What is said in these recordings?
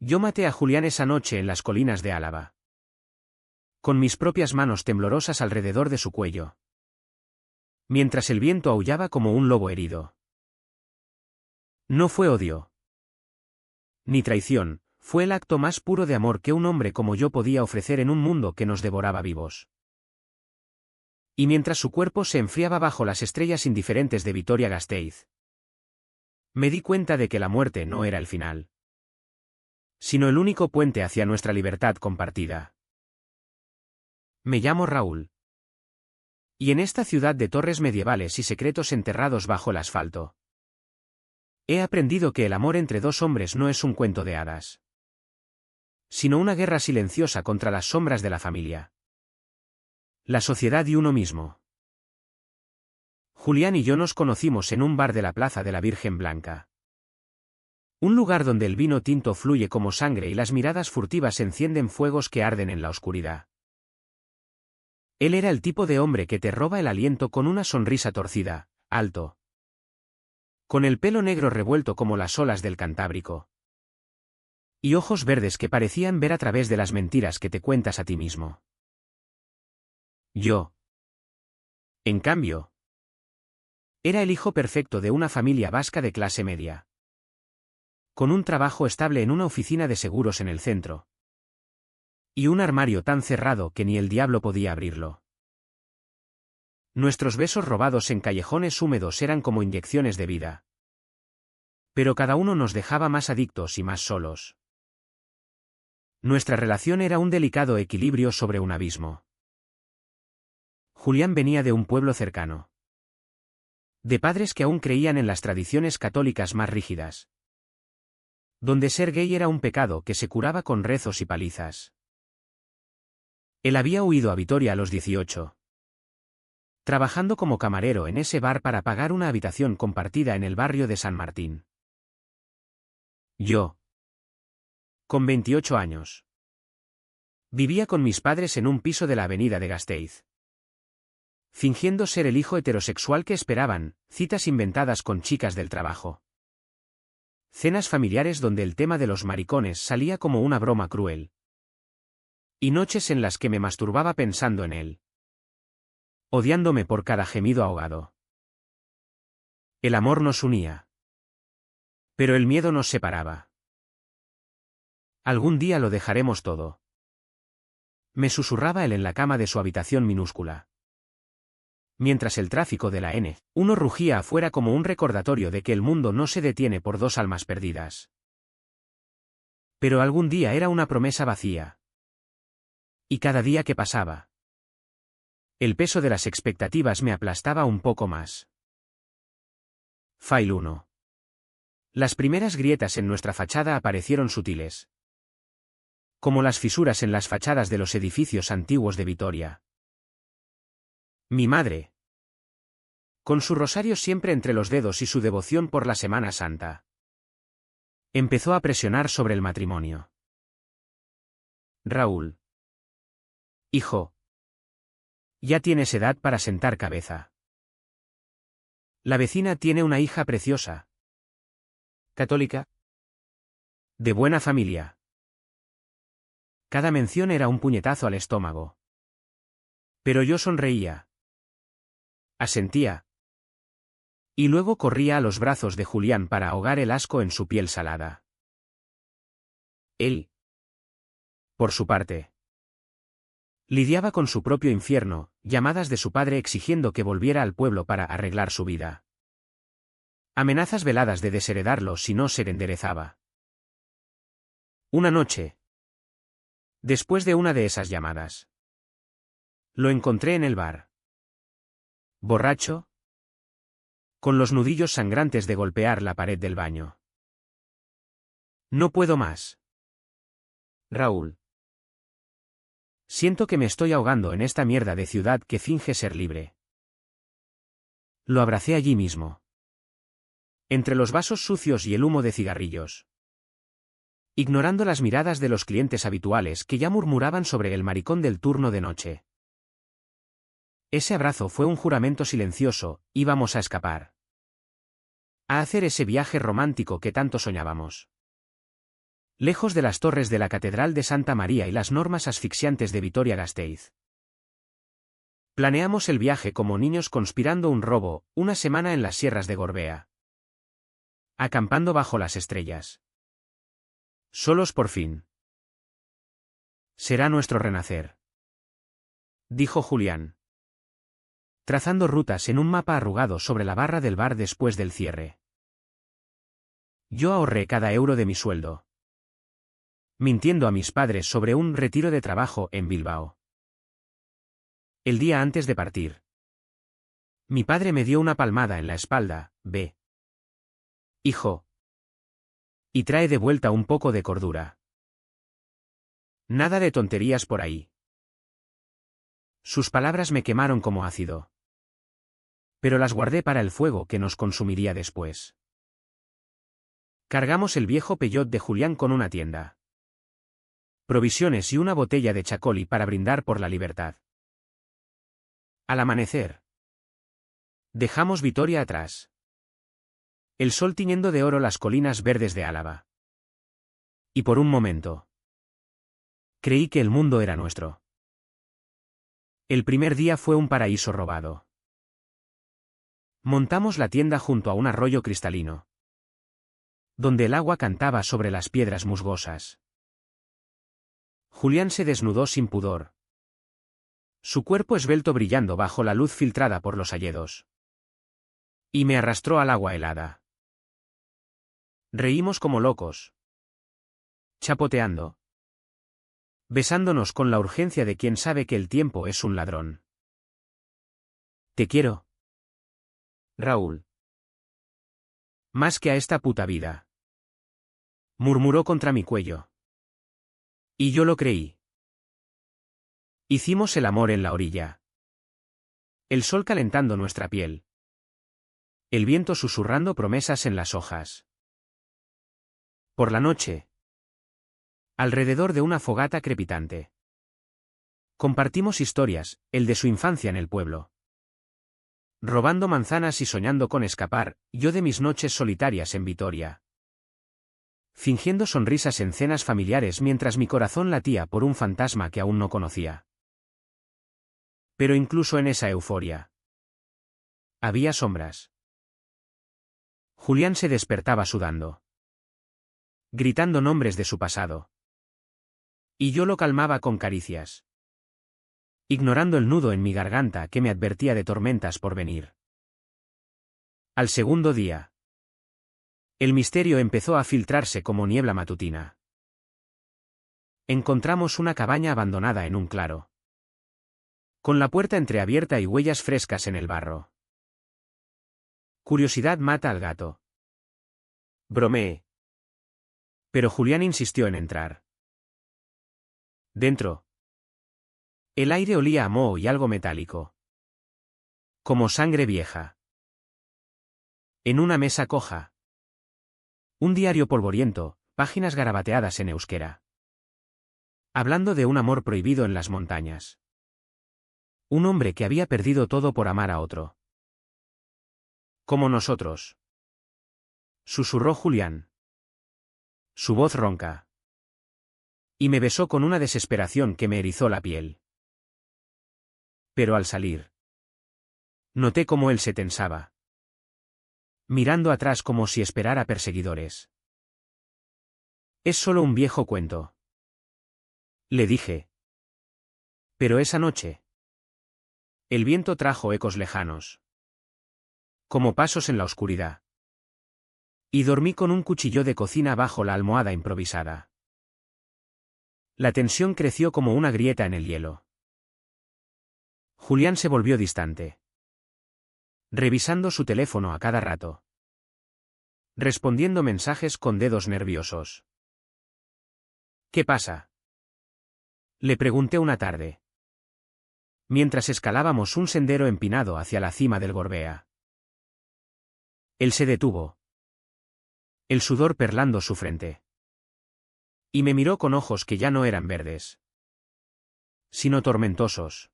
Yo maté a Julián esa noche en las colinas de Álava. Con mis propias manos temblorosas alrededor de su cuello. Mientras el viento aullaba como un lobo herido. No fue odio. Ni traición, fue el acto más puro de amor que un hombre como yo podía ofrecer en un mundo que nos devoraba vivos. Y mientras su cuerpo se enfriaba bajo las estrellas indiferentes de Vitoria-Gasteiz, me di cuenta de que la muerte no era el final, sino el único puente hacia nuestra libertad compartida. Me llamo Raúl. Y en esta ciudad de torres medievales y secretos enterrados bajo el asfalto, he aprendido que el amor entre dos hombres no es un cuento de hadas, sino una guerra silenciosa contra las sombras de la familia, la sociedad y uno mismo. Julián y yo nos conocimos en un bar de la Plaza de la Virgen Blanca. Un lugar donde el vino tinto fluye como sangre y las miradas furtivas encienden fuegos que arden en la oscuridad. Él era el tipo de hombre que te roba el aliento con una sonrisa torcida, alto, con el pelo negro revuelto como las olas del Cantábrico, y ojos verdes que parecían ver a través de las mentiras que te cuentas a ti mismo. Yo, en cambio, era el hijo perfecto de una familia vasca de clase media, con un trabajo estable en una oficina de seguros en el centro, y un armario tan cerrado que ni el diablo podía abrirlo. Nuestros besos robados en callejones húmedos eran como inyecciones de vida. Pero cada uno nos dejaba más adictos y más solos. Nuestra relación era un delicado equilibrio sobre un abismo. Julián venía de un pueblo cercano, de padres que aún creían en las tradiciones católicas más rígidas, donde ser gay era un pecado que se curaba con rezos y palizas. Él había huido a Vitoria a los 18. Trabajando como camarero en ese bar para pagar una habitación compartida en el barrio de San Martín. Yo, con 28 años, vivía con mis padres en un piso de la avenida de Gasteiz, fingiendo ser el hijo heterosexual que esperaban, citas inventadas con chicas del trabajo. Cenas familiares donde el tema de los maricones salía como una broma cruel. Y noches en las que me masturbaba pensando en él, odiándome por cada gemido ahogado. El amor nos unía, pero el miedo nos separaba. Algún día lo dejaremos todo, me susurraba él en la cama de su habitación minúscula. Mientras el tráfico de la N1 rugía afuera como un recordatorio de que el mundo no se detiene por dos almas perdidas. Pero algún día era una promesa vacía. Y cada día que pasaba, el peso de las expectativas me aplastaba un poco más. File 1. Las primeras grietas en nuestra fachada aparecieron sutiles, como las fisuras en las fachadas de los edificios antiguos de Vitoria. Mi madre, con su rosario siempre entre los dedos y su devoción por la Semana Santa, empezó a presionar sobre el matrimonio. Raúl. Hijo, ya tienes edad para sentar cabeza. La vecina tiene una hija preciosa, católica, de buena familia. Cada mención era un puñetazo al estómago. Pero yo sonreía, asentía, y luego corría a los brazos de Julián para ahogar el asco en su piel salada. Él, por su parte, lidiaba con su propio infierno, llamadas de su padre exigiendo que volviera al pueblo para arreglar su vida. Amenazas veladas de desheredarlo si no se enderezaba. Una noche, después de una de esas llamadas, lo encontré en el bar. Borracho, con los nudillos sangrantes de golpear la pared del baño. No puedo más. Raúl. Siento que me estoy ahogando en esta mierda de ciudad que finge ser libre. Lo abracé allí mismo, entre los vasos sucios y el humo de cigarrillos, ignorando las miradas de los clientes habituales que ya murmuraban sobre el maricón del turno de noche. Ese abrazo fue un juramento silencioso, íbamos a escapar. A hacer ese viaje romántico que tanto soñábamos. lejos de las torres de la Catedral de Santa María y las normas asfixiantes de Vitoria-Gasteiz. Planeamos el viaje como niños conspirando un robo, una semana en las sierras de Gorbea. Acampando bajo las estrellas. Solos por fin. Será nuestro renacer, dijo Julián, trazando rutas en un mapa arrugado sobre la barra del bar después del cierre. Yo ahorré cada euro de mi sueldo, mintiendo a mis padres sobre un retiro de trabajo en Bilbao. El día antes de partir, mi padre me dio una palmada en la espalda. Ve, hijo, y trae de vuelta un poco de cordura. Nada de tonterías por ahí. Sus palabras me quemaron como ácido. Pero las guardé para el fuego que nos consumiría después. Cargamos el viejo Peugeot de Julián con una tienda, provisiones y una botella de Chacoli para brindar por la libertad. Al amanecer, dejamos Vitoria atrás. El sol tiñendo de oro las colinas verdes de Álava. Y por un momento, creí que el mundo era nuestro. El primer día fue un paraíso robado. Montamos la tienda junto a un arroyo cristalino, donde el agua cantaba sobre las piedras musgosas. Julián se desnudó sin pudor, su cuerpo esbelto brillando bajo la luz filtrada por los hayedos. Y me arrastró al agua helada. Reímos como locos, chapoteando, besándonos con la urgencia de quien sabe que el tiempo es un ladrón. Te quiero, Raúl. Más que a esta puta vida, murmuró contra mi cuello. Y yo lo creí. Hicimos el amor en la orilla. El sol calentando nuestra piel. El viento susurrando promesas en las hojas. Por la noche, alrededor de una fogata crepitante, compartimos historias, el de su infancia en el pueblo. Robando manzanas y soñando con escapar, yo de mis noches solitarias en Vitoria. Fingiendo sonrisas en cenas familiares mientras mi corazón latía por un fantasma que aún no conocía. Pero incluso en esa euforia, había sombras. Julián se despertaba sudando, gritando nombres de su pasado. Y yo lo calmaba con caricias, ignorando el nudo en mi garganta que me advertía de tormentas por venir. Al segundo día, el misterio empezó a filtrarse como niebla matutina. Encontramos una cabaña abandonada en un claro, con la puerta entreabierta y huellas frescas en el barro. Curiosidad mata al gato, bromeé. Pero Julián insistió en entrar. Dentro, el aire olía a moho y algo metálico, como sangre vieja. En una mesa coja, un diario polvoriento, páginas garabateadas en euskera, hablando de un amor prohibido en las montañas. Un hombre que había perdido todo por amar a otro. Como nosotros, susurró Julián, su voz ronca. Y me besó con una desesperación que me erizó la piel. Pero al salir, noté cómo él se tensaba, mirando atrás como si esperara perseguidores. Es solo un viejo cuento, le dije. Pero esa noche, el viento trajo ecos lejanos, como pasos en la oscuridad. Y dormí con un cuchillo de cocina bajo la almohada improvisada. La tensión creció como una grieta en el hielo. Julián se volvió distante, revisando su teléfono a cada rato, respondiendo mensajes con dedos nerviosos. ¿Qué pasa?, le pregunté una tarde, mientras escalábamos un sendero empinado hacia la cima del Gorbea. Él se detuvo, el sudor perlando su frente, y me miró con ojos que ya no eran verdes, sino tormentosos.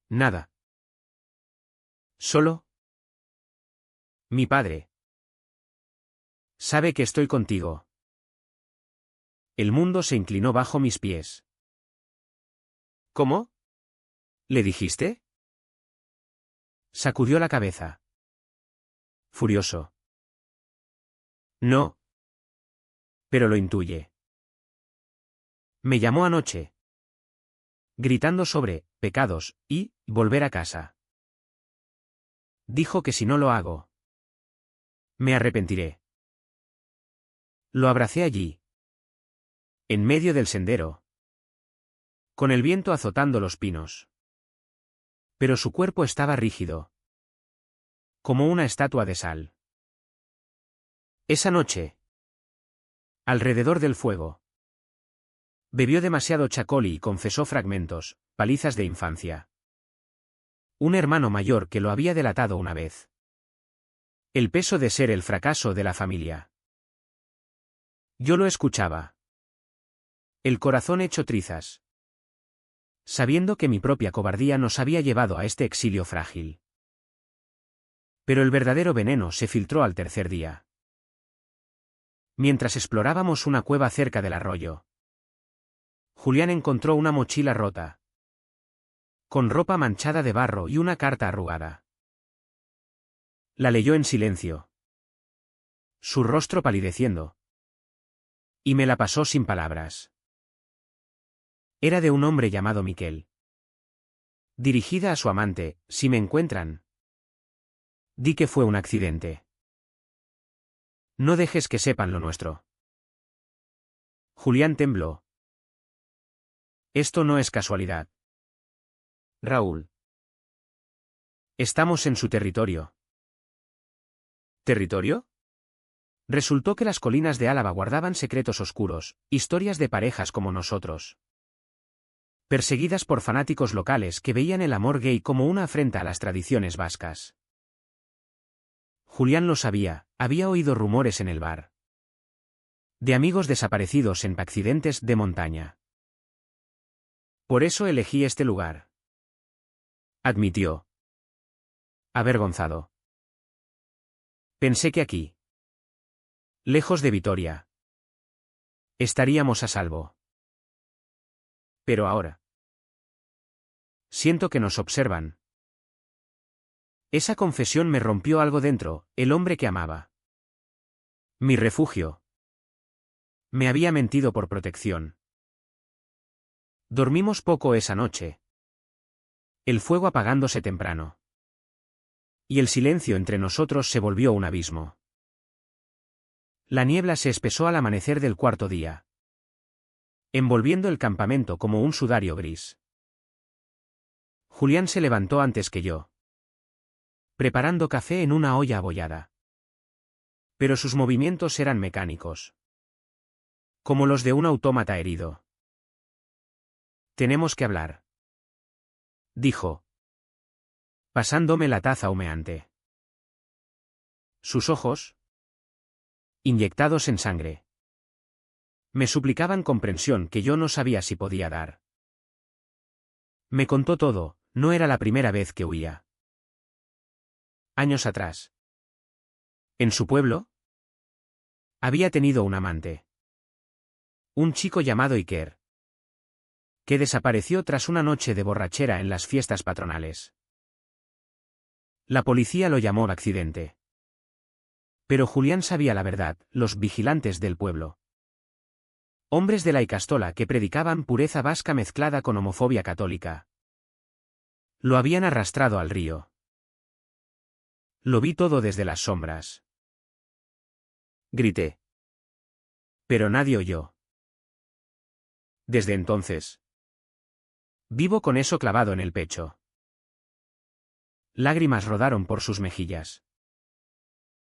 Nada. Solo. Mi padre sabe que estoy contigo. El mundo se inclinó bajo mis pies. ¿Cómo? ¿Le dijiste? Sacudió la cabeza. Furioso. No. Pero lo intuye. Me llamó anoche, gritando sobre pecados y volver a casa. Dijo que si no lo hago, me arrepentiré. Lo abracé allí, en medio del sendero, con el viento azotando los pinos. Pero su cuerpo estaba rígido, como una estatua de sal. Esa noche, alrededor del fuego, bebió demasiado chacoli y confesó fragmentos, palizas de infancia. Un hermano mayor que lo había delatado una vez. El peso de ser el fracaso de la familia. Yo lo escuchaba. El corazón hecho trizas. Sabiendo que mi propia cobardía nos había llevado a este exilio frágil. Pero el verdadero veneno se filtró al tercer día. Mientras explorábamos una cueva cerca del arroyo, Julián encontró una mochila rota, con ropa manchada de barro y una carta arrugada. La leyó en silencio, su rostro palideciendo, y me la pasó sin palabras. Era de un hombre llamado Miquel. Dirigida a su amante: si me encuentran, di que fue un accidente. No dejes que sepan lo nuestro. Julián tembló. Esto no es casualidad, Raúl. Estamos en su territorio. ¿Territorio? Resultó que las colinas de Álava guardaban secretos oscuros, historias de parejas como nosotros, perseguidas por fanáticos locales que veían el amor gay como una afrenta a las tradiciones vascas. Julián lo sabía, había oído rumores en el bar. De amigos desaparecidos en accidentes de montaña. Por eso elegí este lugar, admitió, avergonzado. Pensé que aquí, lejos de Vitoria, estaríamos a salvo. Pero ahora, siento que nos observan. Esa confesión me rompió algo dentro, el hombre que amaba. Mi refugio. Me había mentido por protección. Dormimos poco esa noche. El fuego apagándose temprano. Y el silencio entre nosotros se volvió un abismo. La niebla se espesó al amanecer del cuarto día, envolviendo el campamento como un sudario gris. Julián se levantó antes que yo, preparando café en una olla abollada. Pero sus movimientos eran mecánicos, como los de un autómata herido. Tenemos que hablar, dijo, pasándome la taza humeante. Sus ojos, inyectados en sangre, me suplicaban comprensión que yo no sabía si podía dar. Me contó todo, no era la primera vez que huía. Años atrás, en su pueblo, había tenido un amante. Un chico llamado Iker, que desapareció tras una noche de borrachera en las fiestas patronales. La policía lo llamó accidente. Pero Julián sabía la verdad, los vigilantes del pueblo. Hombres de la Icastola que predicaban pureza vasca mezclada con homofobia católica. Lo habían arrastrado al río. Lo vi todo desde las sombras. Grité. Pero nadie oyó. Desde entonces, vivo con eso clavado en el pecho. Lágrimas rodaron por sus mejillas.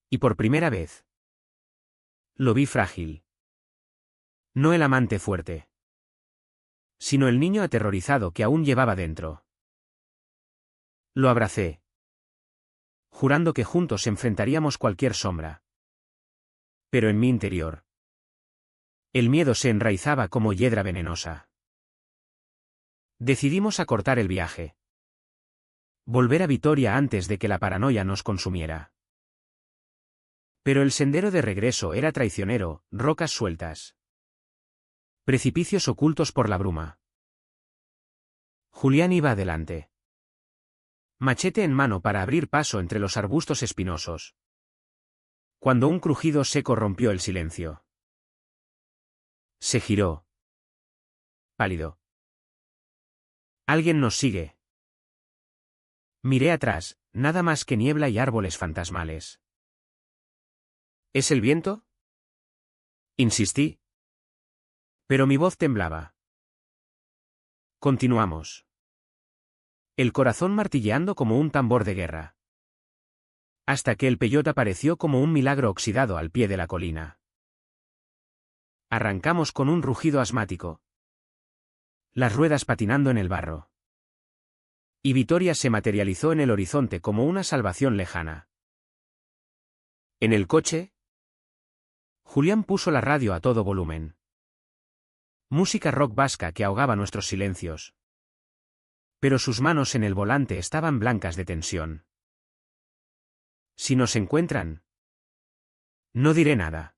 Y por primera vez, lo vi frágil. No el amante fuerte, sino el niño aterrorizado que aún llevaba dentro. Lo abracé, jurando que juntos enfrentaríamos cualquier sombra. Pero en mi interior, el miedo se enraizaba como hiedra venenosa. Decidimos acortar el viaje. Volver a Vitoria antes de que la paranoia nos consumiera. Pero el sendero de regreso era traicionero, rocas sueltas, Precipicios ocultos por la bruma. Julián iba adelante. Machete en mano para abrir paso entre los arbustos espinosos. Cuando un crujido seco rompió el silencio. Se giró. Pálido. Alguien nos sigue. Miré atrás, nada más que niebla y árboles fantasmales. ¿Es el viento? Insistí. Pero mi voz temblaba. Continuamos. El corazón martilleando como un tambor de guerra. Hasta que el peyote apareció como un milagro oxidado al pie de la colina. Arrancamos con un rugido asmático. Las ruedas patinando en el barro. Y Vitoria se materializó en el horizonte como una salvación lejana. En el coche, Julián puso la radio a todo volumen. Música rock vasca que ahogaba nuestros silencios. Pero sus manos en el volante estaban blancas de tensión. Si nos encuentran, no diré nada.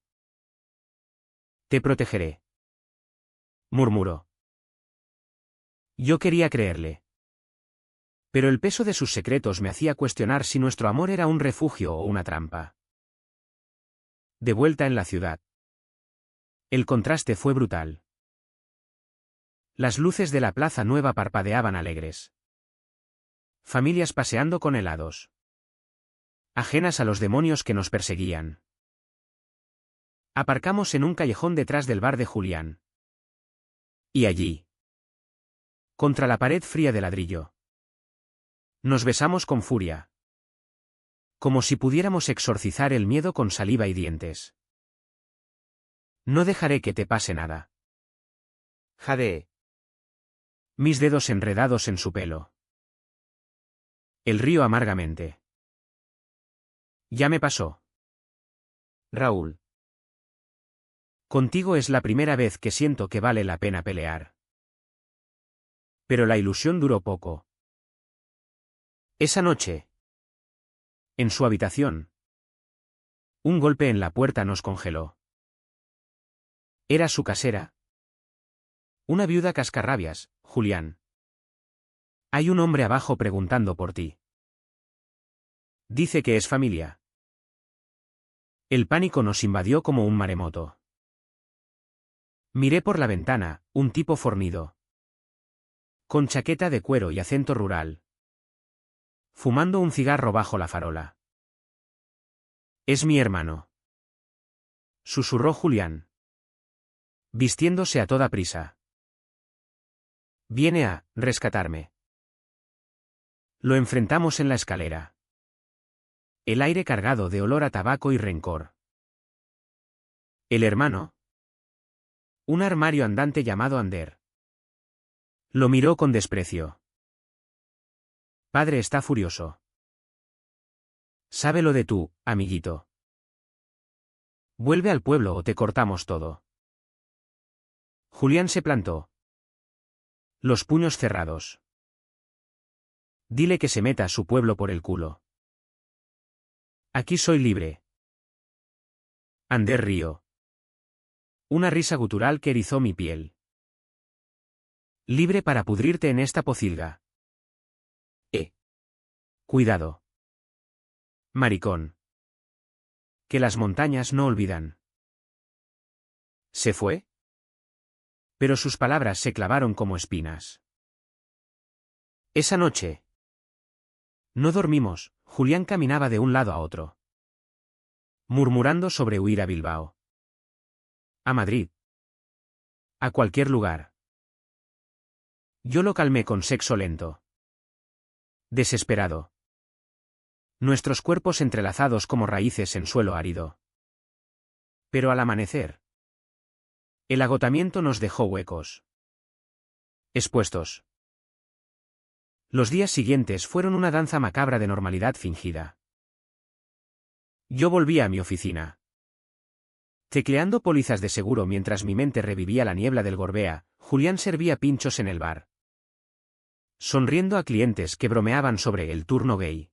Te protegeré, murmuró. Yo quería creerle. Pero el peso de sus secretos me hacía cuestionar si nuestro amor era un refugio o una trampa. De vuelta en la ciudad. El contraste fue brutal. Las luces de la Plaza Nueva parpadeaban alegres. Familias paseando con helados. Ajenas a los demonios que nos perseguían. Aparcamos en un callejón detrás del bar de Julián. Y allí, contra la pared fría de ladrillo, nos besamos con furia. Como si pudiéramos exorcizar el miedo con saliva y dientes. No dejaré que te pase nada. Jadeé. Mis dedos enredados en su pelo. El río amargamente. Ya me pasó. Raúl. Contigo es la primera vez que siento que vale la pena pelear. Pero la ilusión duró poco. Esa noche, en su habitación, un golpe en la puerta nos congeló. Era su casera. Una viuda cascarrabias, Julián. Hay un hombre abajo preguntando por ti. Dice que es familia. El pánico nos invadió como un maremoto. Miré por la ventana, un tipo fornido. Con chaqueta de cuero y acento rural. Fumando un cigarro bajo la farola. Es mi hermano. Susurró Julián. Vistiéndose a toda prisa. Viene a rescatarme. Lo enfrentamos en la escalera. El aire cargado de olor a tabaco y rencor. El hermano. Un armario andante llamado Ander. Lo miró con desprecio. Padre está furioso. Sabe lo de tú, amiguito. Vuelve al pueblo o te cortamos todo. Julián se plantó. Los puños cerrados. Dile que se meta a su pueblo por el culo. Aquí soy libre. Ander rió. Una risa gutural que erizó mi piel. Libre para pudrirte en esta pocilga. Cuidado. Maricón. Que las montañas no olvidan. ¿Se fue? Pero sus palabras se clavaron como espinas. Esa noche. No dormimos, Julián caminaba de un lado a otro. Murmurando sobre huir a Bilbao. A Madrid. A cualquier lugar. Yo lo calmé con sexo lento. Desesperado. Nuestros cuerpos entrelazados como raíces en suelo árido. Pero al amanecer. El agotamiento nos dejó huecos. Expuestos. Los días siguientes fueron una danza macabra de normalidad fingida. Yo volví a mi oficina. Tecleando pólizas de seguro mientras mi mente revivía la niebla del Gorbea, Julián servía pinchos en el bar. Sonriendo a clientes que bromeaban sobre el turno gay.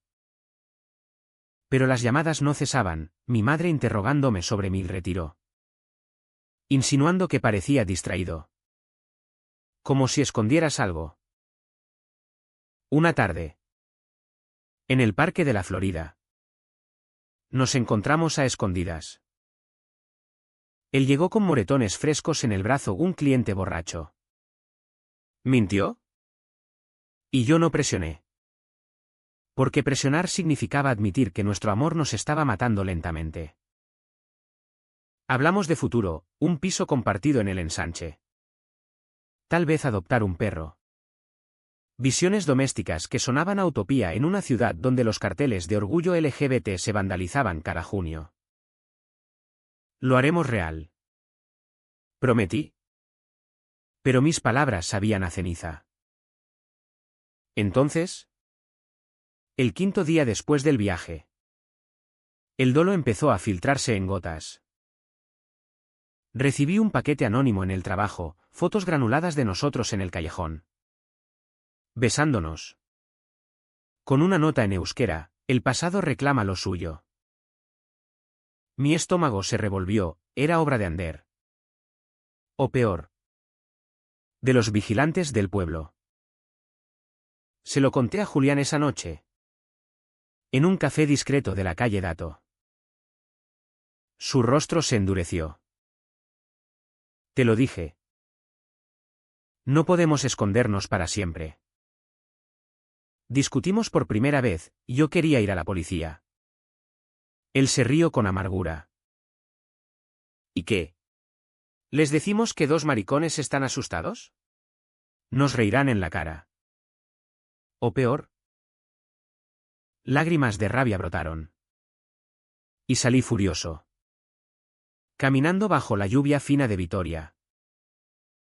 Pero las llamadas no cesaban, mi madre interrogándome sobre mi retiro. insinuando que parecía distraído. Como si escondieras algo. Una tarde. En el Parque de la Florida. Nos encontramos a escondidas. Él llegó con moretones frescos en el brazo, un cliente borracho. ¿Mintió? Y yo no presioné. Porque presionar significaba admitir que nuestro amor nos estaba matando lentamente. Hablamos de futuro, un piso compartido en el ensanche. Tal vez adoptar un perro. Visiones domésticas que sonaban a utopía en una ciudad donde los carteles de orgullo LGBT se vandalizaban cada junio. Lo haremos real. Prometí. Pero mis palabras sabían a ceniza. Entonces, el quinto día después del viaje, el dolo empezó a filtrarse en gotas. Recibí un paquete anónimo en el trabajo, fotos granuladas de nosotros en el callejón. Besándonos. Con una nota en euskera, el pasado reclama lo suyo. Mi estómago se revolvió, era obra de Ander. O peor. De los vigilantes del pueblo. Se lo conté a Julián esa noche. En un café discreto de la calle Dato. Su rostro se endureció. Te lo dije. No podemos escondernos para siempre. Discutimos por primera vez, y yo quería ir a la policía. Él se rió con amargura. ¿Y qué? ¿Les decimos que dos maricones están asustados? Nos reirán en la cara. O peor. Lágrimas de rabia brotaron. Y salí furioso. Caminando bajo la lluvia fina de Vitoria.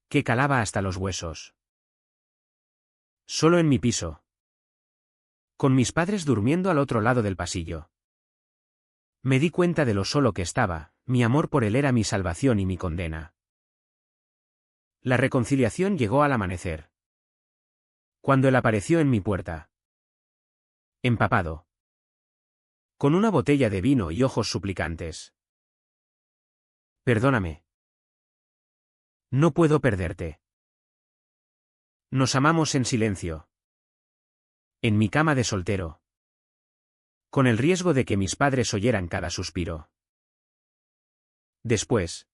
Que calaba hasta los huesos. Solo en mi piso. Con mis padres durmiendo al otro lado del pasillo. Me di cuenta de lo solo que estaba, mi amor por él era mi salvación y mi condena. La reconciliación llegó al amanecer. Cuando él apareció en mi puerta. Empapado. Con una botella de vino y ojos suplicantes. Perdóname. No puedo perderte. Nos amamos en silencio. En mi cama de soltero. Con el riesgo de que mis padres oyeran cada suspiro. Después.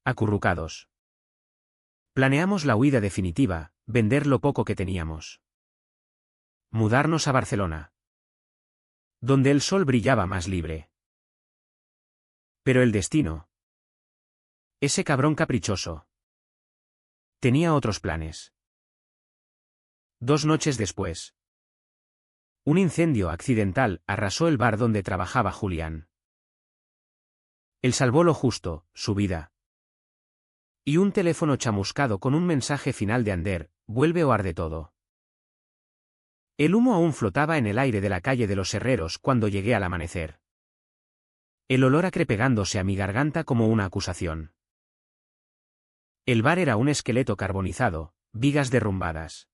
Acurrucados. Planeamos la huida definitiva, vender lo poco que teníamos. Mudarnos a Barcelona. Donde el sol brillaba más libre. Pero el destino. Ese cabrón caprichoso. Tenía otros planes. 2 noches después. Un incendio accidental arrasó el bar donde trabajaba Julián. Él salvó lo justo, su vida. Y un teléfono chamuscado con un mensaje final de Ander, vuelve o arde todo. El humo aún flotaba en el aire de la calle de los Herreros cuando llegué al amanecer. El olor acre pegándose a mi garganta como una acusación. El bar era un esqueleto carbonizado, vigas derrumbadas.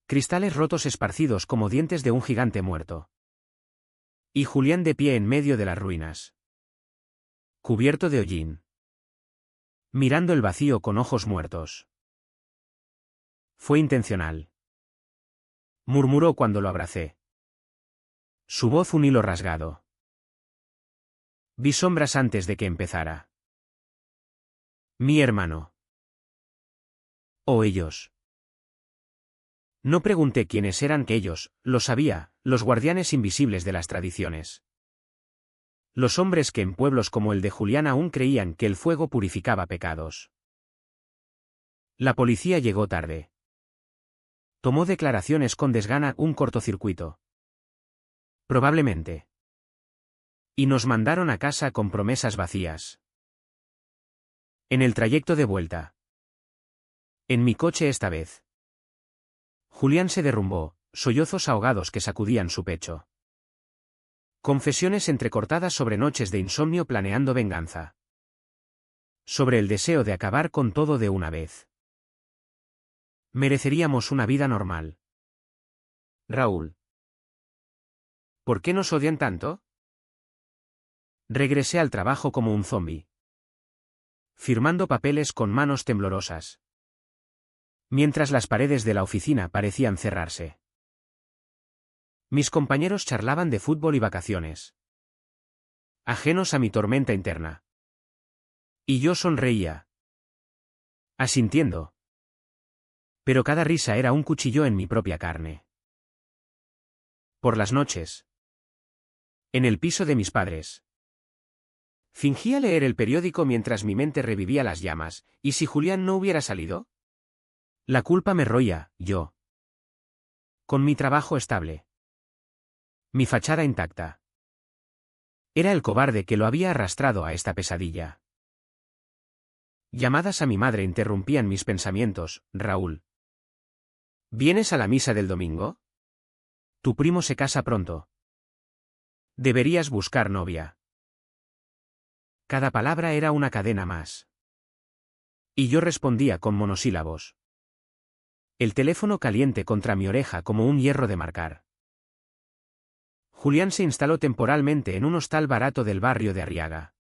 Cristales rotos esparcidos como dientes de un gigante muerto. Y Julián de pie en medio de las ruinas. Cubierto de hollín. Mirando el vacío con ojos muertos. Fue intencional. Murmuró cuando lo abracé. Su voz un hilo rasgado. Vi sombras antes de que empezara. Mi hermano. O ellos. No pregunté quiénes eran que ellos, lo sabía, los guardianes invisibles de las tradiciones. Los hombres que en pueblos como el de Julián aún creían que el fuego purificaba pecados. La policía llegó tarde. Tomó declaraciones con desgana, un cortocircuito. Probablemente. Y nos mandaron a casa con promesas vacías. En el trayecto de vuelta. En mi coche esta vez. Julián se derrumbó, sollozos ahogados que sacudían su pecho. Confesiones entrecortadas sobre noches de insomnio planeando venganza. Sobre el deseo de acabar con todo de una vez. Mereceríamos una vida normal. Raúl. ¿Por qué nos odian tanto? Regresé al trabajo como un zombi. firmando papeles con manos temblorosas. Mientras las paredes de la oficina parecían cerrarse. Mis compañeros charlaban de fútbol y vacaciones. Ajenos a mi tormenta interna. Y yo sonreía. Asintiendo. Pero cada risa era un cuchillo en mi propia carne. Por las noches. En el piso de mis padres. Fingía leer el periódico mientras mi mente revivía las llamas, ¿y si Julián no hubiera salido? La culpa me roía, yo. Con mi trabajo estable. Mi fachada intacta. Era el cobarde que lo había arrastrado a esta pesadilla. Llamadas a mi madre interrumpían mis pensamientos. Raúl. ¿Vienes a la misa del domingo? Tu primo se casa pronto. Deberías buscar novia. Cada palabra era una cadena más. Y yo respondía con monosílabos. El teléfono caliente contra mi oreja como un hierro de marcar. Julián se instaló temporalmente en un hostal barato del barrio de Arriaga.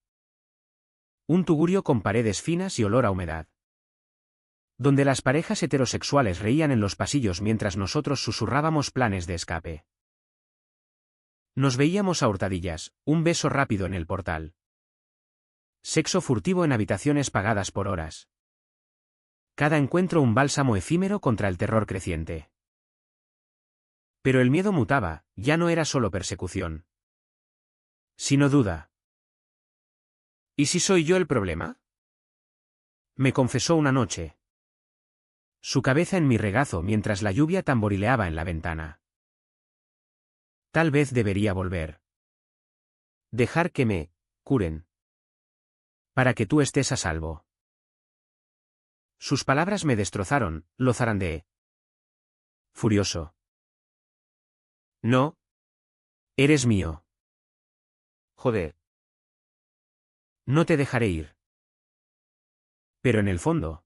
Un tugurio con paredes finas y olor a humedad. Donde las parejas heterosexuales reían en los pasillos mientras nosotros susurrábamos planes de escape. Nos veíamos a hurtadillas, un beso rápido en el portal. Sexo furtivo en habitaciones pagadas por horas. Cada encuentro un bálsamo efímero contra el terror creciente. Pero el miedo mutaba, ya no era solo persecución. Sino duda. ¿Y si soy yo el problema? Me confesó una noche. Su cabeza en mi regazo mientras la lluvia tamborileaba en la ventana. Tal vez debería volver. Dejar que me curen. Para que tú estés a salvo. Sus palabras me destrozaron, lo zarandeé. Furioso. No. Eres mío. Joder. No te dejaré ir. Pero en el fondo.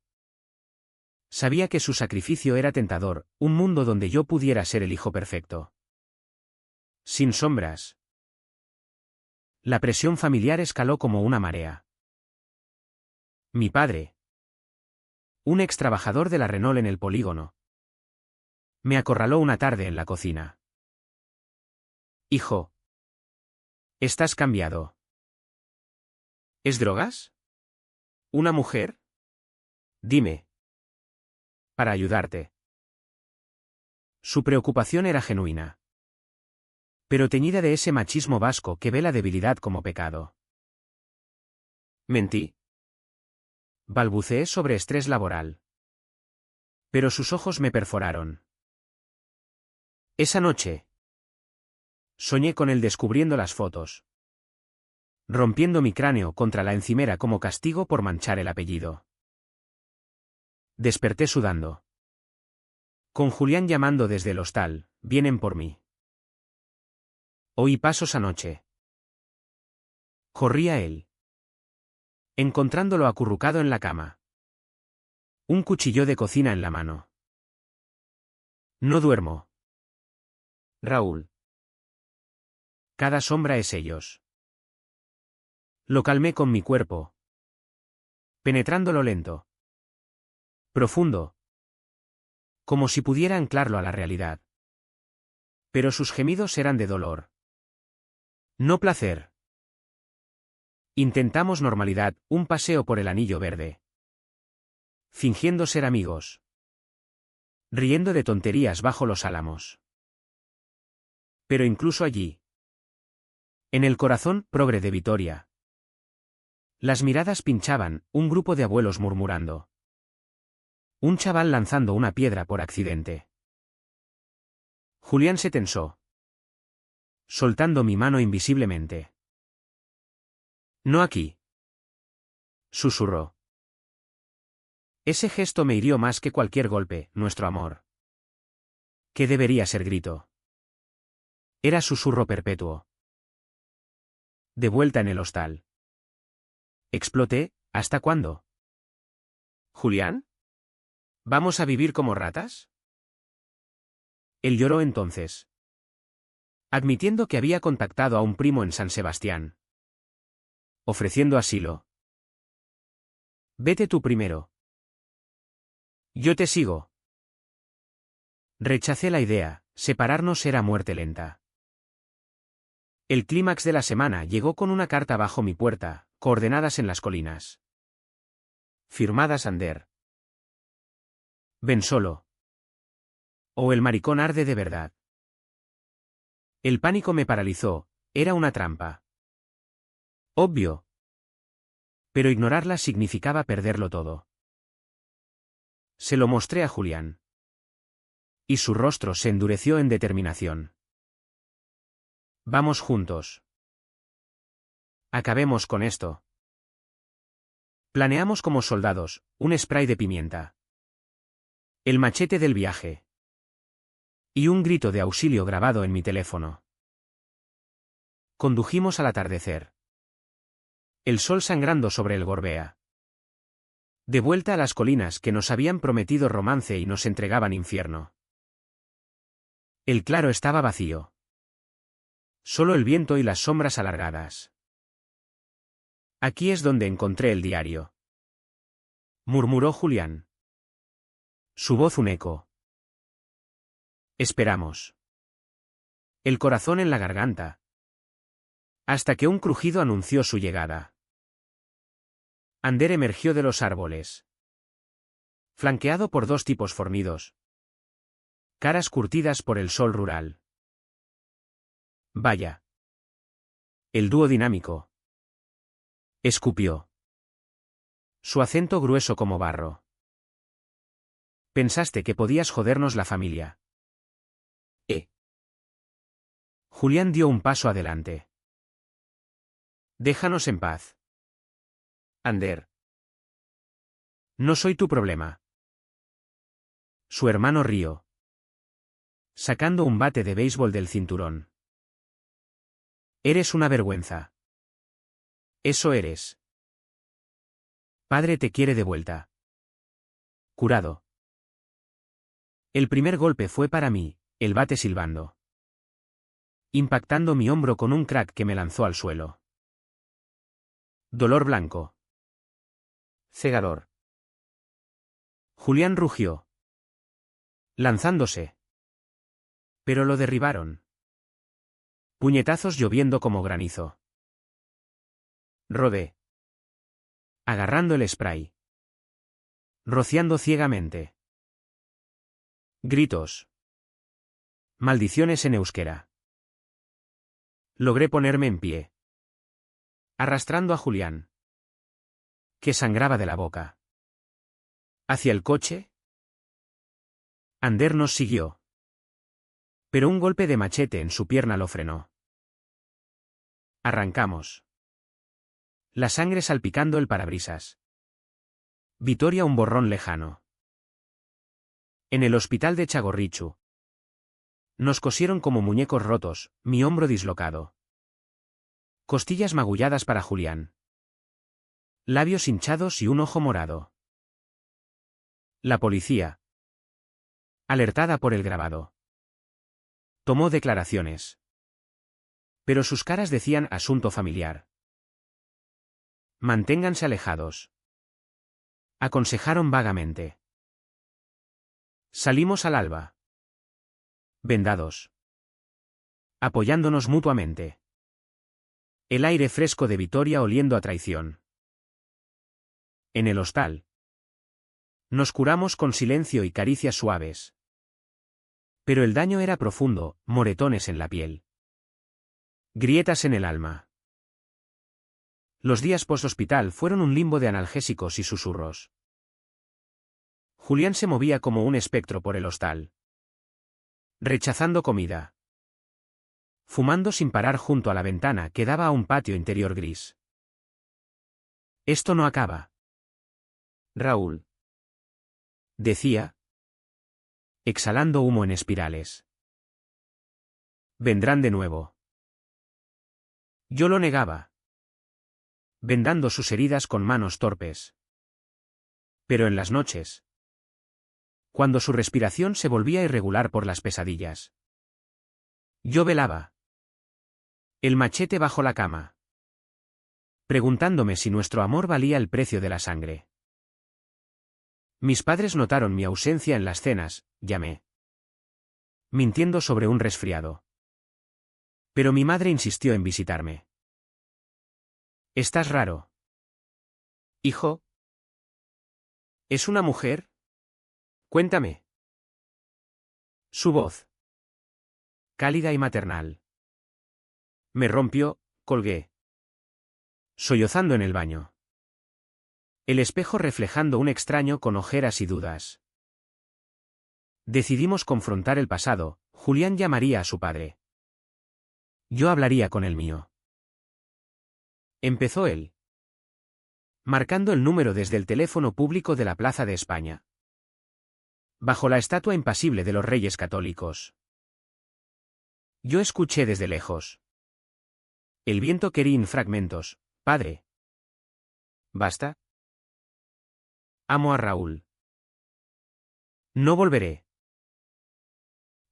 Sabía que su sacrificio era tentador, un mundo donde yo pudiera ser el hijo perfecto. Sin sombras. La presión familiar escaló como una marea. Mi padre. Un ex trabajador de la Renault en el polígono. Me acorraló una tarde en la cocina. Hijo. Estás cambiado. ¿Es drogas? ¿Una mujer? Dime. Para ayudarte. Su preocupación era genuina. Pero teñida de ese machismo vasco que ve la debilidad como pecado. Mentí. Balbuceé sobre estrés laboral. Pero sus ojos me perforaron. Esa noche. Soñé con él descubriendo las fotos. Rompiendo mi cráneo contra la encimera como castigo por manchar el apellido. Desperté sudando. Con Julián llamando desde el hostal, vienen por mí. Oí pasos anoche. Corrí a él. Encontrándolo acurrucado en la cama. Un cuchillo de cocina en la mano. No duermo. Raúl. Cada sombra es ellos. Lo calmé con mi cuerpo. Penetrándolo lento. Profundo. Como si pudiera anclarlo a la realidad. Pero sus gemidos eran de dolor. No placer. Intentamos normalidad, un paseo por el anillo verde. Fingiendo ser amigos. Riendo de tonterías bajo los álamos. Pero incluso allí. En el corazón progre de Vitoria. Las miradas pinchaban, un grupo de abuelos murmurando. Un chaval lanzando una piedra por accidente. Julián se tensó. Soltando mi mano invisiblemente. No aquí. Susurró. Ese gesto me hirió más que cualquier golpe, nuestro amor. ¿Qué debería ser grito? Era susurro perpetuo. De vuelta en el hostal. Exploté, ¿hasta cuándo? ¿Julián? ¿Vamos a vivir como ratas? Él lloró entonces. Admitiendo que había contactado a un primo en San Sebastián. Ofreciendo asilo. Vete tú primero. Yo te sigo. Rechacé la idea, separarnos era muerte lenta. El clímax de la semana llegó con una carta bajo mi puerta, coordenadas en las colinas. Firmadas Ander. Ven solo. O el maricón arde de verdad. El pánico me paralizó, era una trampa. Obvio. Pero ignorarla significaba perderlo todo. Se lo mostré a Julián. Y su rostro se endureció en determinación. Vamos juntos. Acabemos con esto. Planeamos como soldados, un spray de pimienta. El machete del viaje. Y un grito de auxilio grabado en mi teléfono. Condujimos al atardecer. El sol sangrando sobre el Gorbea. De vuelta a las colinas que nos habían prometido romance y nos entregaban infierno. El claro estaba vacío. Solo el viento y las sombras alargadas. Aquí es donde encontré el diario. Murmuró Julián. Su voz un eco. Esperamos. El corazón en la garganta. Hasta que un crujido anunció su llegada. Ander emergió de los árboles. Flanqueado por dos tipos fornidos. Caras curtidas por el sol rural. Vaya. El dúo dinámico. Escupió. Su acento grueso como barro. Pensaste que podías jodernos la familia. Julián dio un paso adelante. Déjanos en paz. Ander. No soy tu problema. Su hermano rió. Sacando un bate de béisbol del cinturón. Eres una vergüenza. Eso eres. Padre te quiere de vuelta. Curado. El primer golpe fue para mí, el bate silbando. Impactando mi hombro con un crack que me lanzó al suelo. Dolor blanco. Cegador. Julián rugió. Lanzándose. Pero lo derribaron. Puñetazos lloviendo como granizo. Rodé. Agarrando el spray. Rociando ciegamente. Gritos. Maldiciones en euskera. Logré ponerme en pie. Arrastrando a Julián. Que sangraba de la boca. ¿Hacia el coche? Ander nos siguió. Pero un golpe de machete en su pierna lo frenó. Arrancamos. La sangre salpicando el parabrisas. Vitoria un borrón lejano. En el hospital de Txagorritxu. Nos cosieron como muñecos rotos, mi hombro dislocado. Costillas magulladas para Julián. Labios hinchados y un ojo morado. La policía. Alertada por el grabado. Tomó declaraciones. Pero sus caras decían asunto familiar. Manténganse alejados. Aconsejaron vagamente. Salimos al alba. Vendados. Apoyándonos mutuamente. El aire fresco de Vitoria oliendo a traición. En el hostal. Nos curamos con silencio y caricias suaves. Pero el daño era profundo, moretones en la piel. Grietas en el alma. Los días post-hospital fueron un limbo de analgésicos y susurros. Julián se movía como un espectro por el hostal. Rechazando comida. Fumando sin parar junto a la ventana que daba a un patio interior gris. Esto no acaba. Raúl. Decía. Exhalando humo en espirales. Vendrán de nuevo. Yo lo negaba. Vendando sus heridas con manos torpes. Pero en las noches. Cuando su respiración se volvía irregular por las pesadillas. Yo velaba. El machete bajo la cama. Preguntándome si nuestro amor valía el precio de la sangre. Mis padres notaron mi ausencia en las cenas, llamé, mintiendo sobre un resfriado. Pero mi madre insistió en visitarme. Estás raro. Hijo. ¿Es una mujer? Cuéntame. Su voz, cálida y maternal, me rompió. Colgué, sollozando en el baño. El espejo reflejando un extraño con ojeras y dudas. Decidimos confrontar el pasado. Julián llamaría a su padre. Yo hablaría con el mío. Empezó él, marcando el número desde el teléfono público de la Plaza de España, bajo la estatua impasible de los Reyes Católicos. Yo escuché desde lejos. El viento quería en fragmentos. Padre. ¿Basta? Amo a Raúl. No volveré.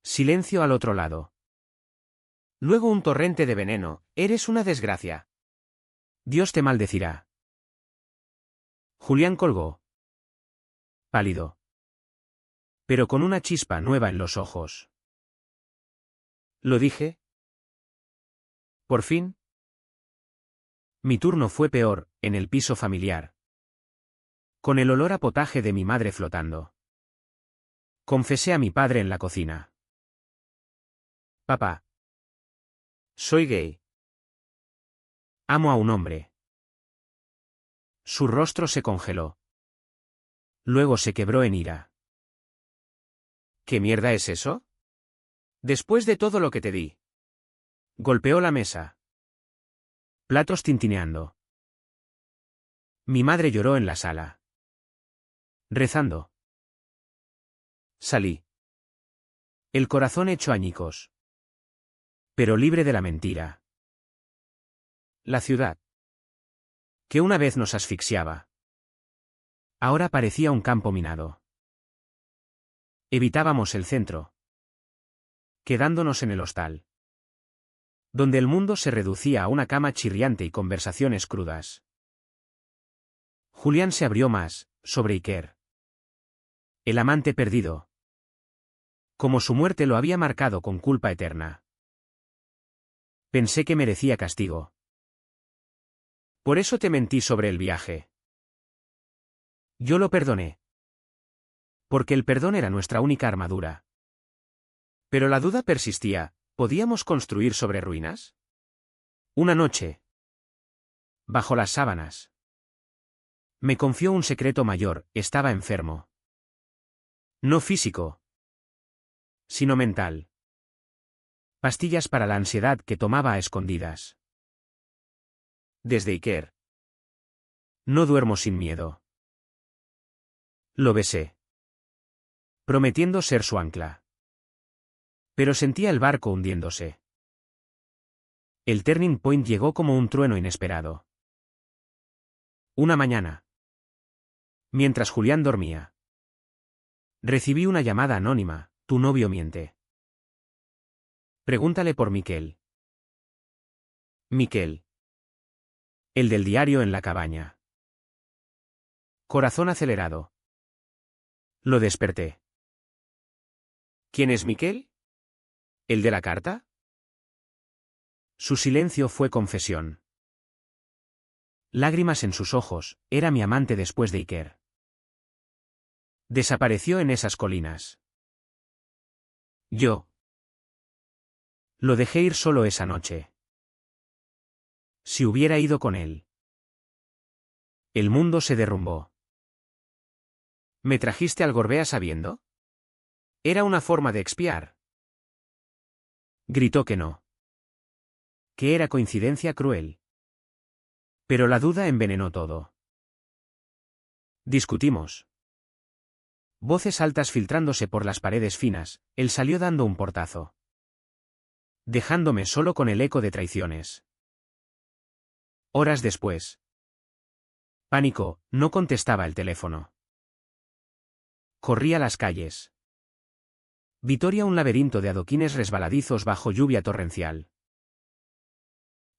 Silencio al otro lado. Luego un torrente de veneno. Eres una desgracia. Dios te maldecirá. Julián colgó, pálido, pero con una chispa nueva en los ojos. ¿Lo dije? Por fin. Mi turno fue peor, en el piso familiar, con el olor a potaje de mi madre flotando. Confesé a mi padre en la cocina. Papá. Soy gay. Amo a un hombre. Su rostro se congeló. Luego se quebró en ira. ¿Qué mierda es eso? Después de todo lo que te di. Golpeó la mesa. Platos tintineando. Mi madre lloró en la sala, rezando. Salí, el corazón hecho añicos, pero libre de la mentira. La ciudad, que una vez nos asfixiaba, ahora parecía un campo minado. Evitábamos el centro, quedándonos en el hostal, donde el mundo se reducía a una cama chirriante y conversaciones crudas. Julián se abrió más, sobre Iker, el amante perdido, como su muerte lo había marcado con culpa eterna. Pensé que merecía castigo. Por eso te mentí sobre el viaje. Yo lo perdoné, porque el perdón era nuestra única armadura. Pero la duda persistía. ¿Podíamos construir sobre ruinas? Una noche, bajo las sábanas, me confió un secreto mayor. Estaba enfermo. No físico, sino mental. Pastillas para la ansiedad que tomaba a escondidas. Desde Iker. No duermo sin miedo. Lo besé, prometiendo ser su ancla. Pero sentía el barco hundiéndose. El turning point llegó como un trueno inesperado. Una mañana, mientras Julián dormía, recibí una llamada anónima. Tu novio miente. Pregúntale por Miquel. Miquel. El del diario en la cabaña. Corazón acelerado. Lo desperté. ¿Quién es Miquel? ¿El de la carta? Su silencio fue confesión. Lágrimas en sus ojos. Era mi amante después de Iker. Desapareció en esas colinas. Yo lo dejé ir solo esa noche. Si hubiera ido con él, el mundo se derrumbó. ¿Me trajiste al Gorbea sabiendo? Era una forma de expiar. Gritó que no. Que era coincidencia cruel. Pero la duda envenenó todo. Discutimos. Voces altas filtrándose por las paredes finas. Él salió dando un portazo, dejándome solo con el eco de traiciones. Horas después. Pánico, no contestaba el teléfono. Corría las calles. Vitoria, un laberinto de adoquines resbaladizos bajo lluvia torrencial.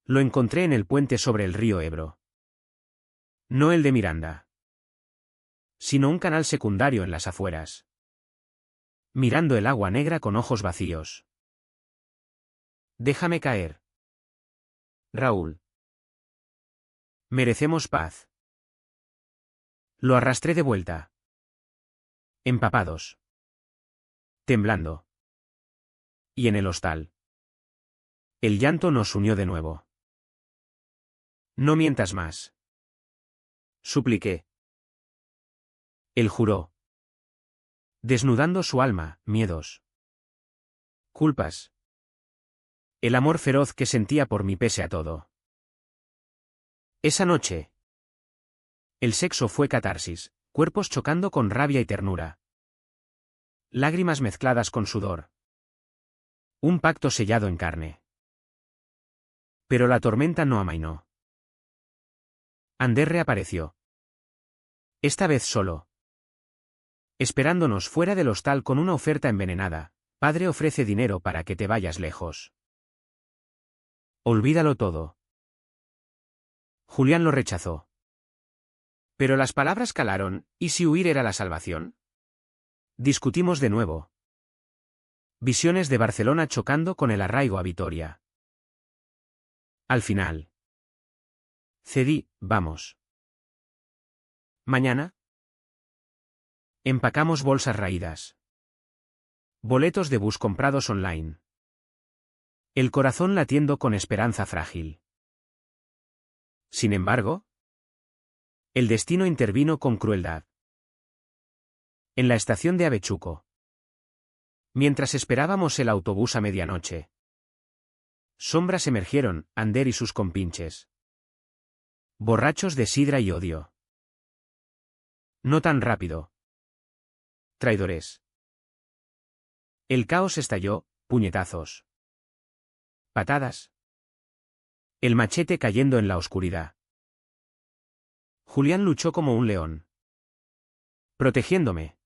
Lo encontré en el puente sobre el río Ebro. No el de Miranda. sino un canal secundario en las afueras. Mirando el agua negra con ojos vacíos. Déjame caer. Raúl. Merecemos paz. Lo arrastré de vuelta. Empapados. Temblando. Y en el hostal. El llanto nos unió de nuevo. No mientas más. Supliqué. Él juró. Desnudando su alma, miedos. Culpas. El amor feroz que sentía por mí pese a todo. Esa noche. El sexo fue catarsis, cuerpos chocando con rabia y ternura. Lágrimas mezcladas con sudor. Un pacto sellado en carne. Pero la tormenta no amainó. Ander reapareció. Esta vez solo. Esperándonos fuera del hostal con una oferta envenenada. Padre ofrece dinero para que te vayas lejos. Olvídalo todo. Julián lo rechazó. Pero las palabras calaron, ¿y si huir era la salvación? Discutimos de nuevo. Visiones de Barcelona chocando con el arraigo a Vitoria. Al final. Cedí, vamos. ¿Mañana? Empacamos bolsas raídas. Boletos de bus comprados online. El corazón latiendo con esperanza frágil. Sin embargo, el destino intervino con crueldad. En la estación de Avechuco. Mientras esperábamos el autobús a medianoche. Sombras emergieron, Ander y sus compinches. Borrachos de sidra y odio. No tan rápido. Traidores. El caos estalló, puñetazos. Patadas. El machete cayendo en la oscuridad. Julián luchó como un león. Protegiéndome.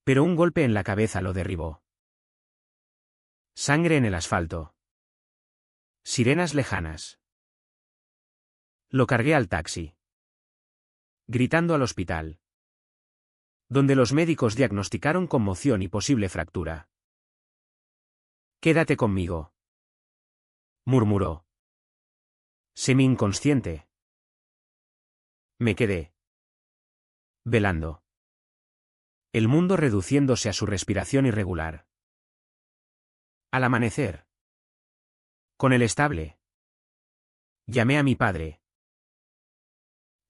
Pero un golpe en la cabeza lo derribó. Sangre en el asfalto. Sirenas lejanas. Lo cargué al taxi. Gritando al hospital. Donde los médicos diagnosticaron conmoción y posible fractura. Quédate conmigo. Murmuró. Semi-inconsciente. Me quedé. Velando. El mundo reduciéndose a su respiración irregular. Al amanecer. Con el estable. Llamé a mi padre.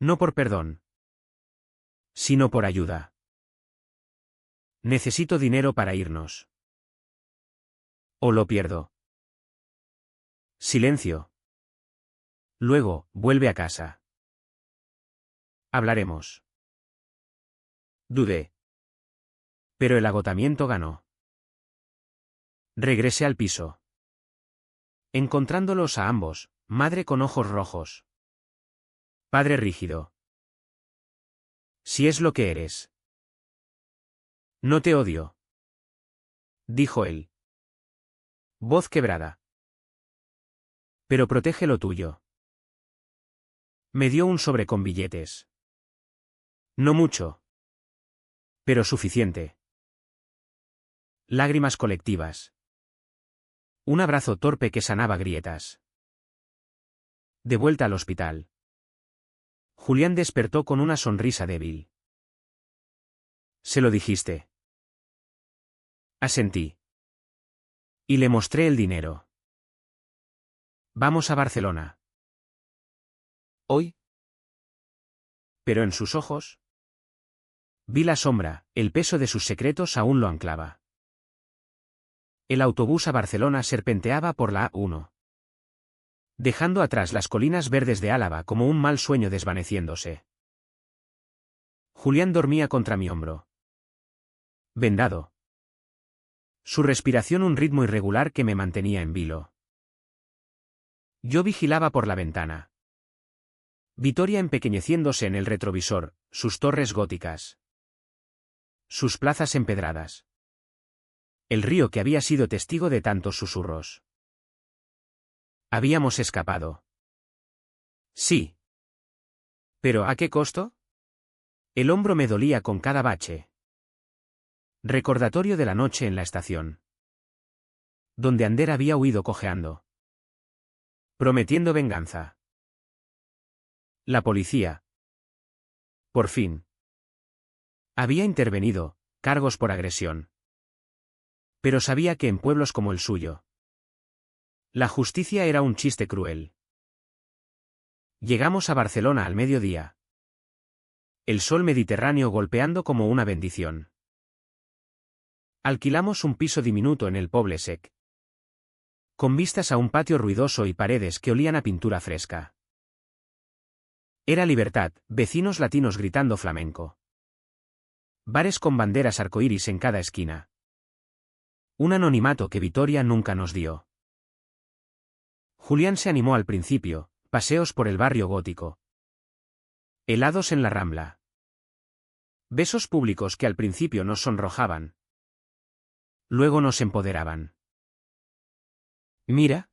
No por perdón. Sino por ayuda. Necesito dinero para irnos. O lo pierdo. Silencio. Luego, vuelve a casa. Hablaremos. Dudé. Pero el agotamiento ganó. Regresé al piso. Encontrándolos a ambos, madre con ojos rojos. Padre rígido. Si es lo que eres. No te odio. Dijo él. Voz quebrada. Pero protege lo tuyo. Me dio un sobre con billetes. No mucho. Pero suficiente. Lágrimas colectivas. Un abrazo torpe que sanaba grietas. De vuelta al hospital. Julián despertó con una sonrisa débil. ¿Se lo dijiste? Asentí. Y le mostré el dinero. Vamos a Barcelona. ¿Hoy? Pero en sus ojos. Vi la sombra, el peso de sus secretos aún lo anclaba. El autobús a Barcelona serpenteaba por la A1. Dejando atrás las colinas verdes de Álava como un mal sueño desvaneciéndose. Julián dormía contra mi hombro. Vendado. Su respiración un ritmo irregular que me mantenía en vilo. Yo vigilaba por la ventana. Vitoria empequeñeciéndose en el retrovisor, sus torres góticas. Sus plazas empedradas. El río que había sido testigo de tantos susurros. Habíamos escapado. Sí. ¿Pero a qué costo? El hombro me dolía con cada bache. Recordatorio de la noche en la estación, donde Ander había huido cojeando, prometiendo venganza. La policía, por fin, había intervenido, cargos por agresión. Pero sabía que en pueblos como el suyo, la justicia era un chiste cruel. Llegamos a Barcelona al mediodía. El sol mediterráneo golpeando como una bendición. Alquilamos un piso diminuto en el Poble Sec, con vistas a un patio ruidoso y paredes que olían a pintura fresca. Era libertad, vecinos latinos gritando flamenco. Bares con banderas arcoíris en cada esquina. Un anonimato que Vitoria nunca nos dio. Julián se animó al principio, paseos por el barrio gótico. Helados en la Rambla. Besos públicos que al principio nos sonrojaban. Luego nos empoderaban. Mira,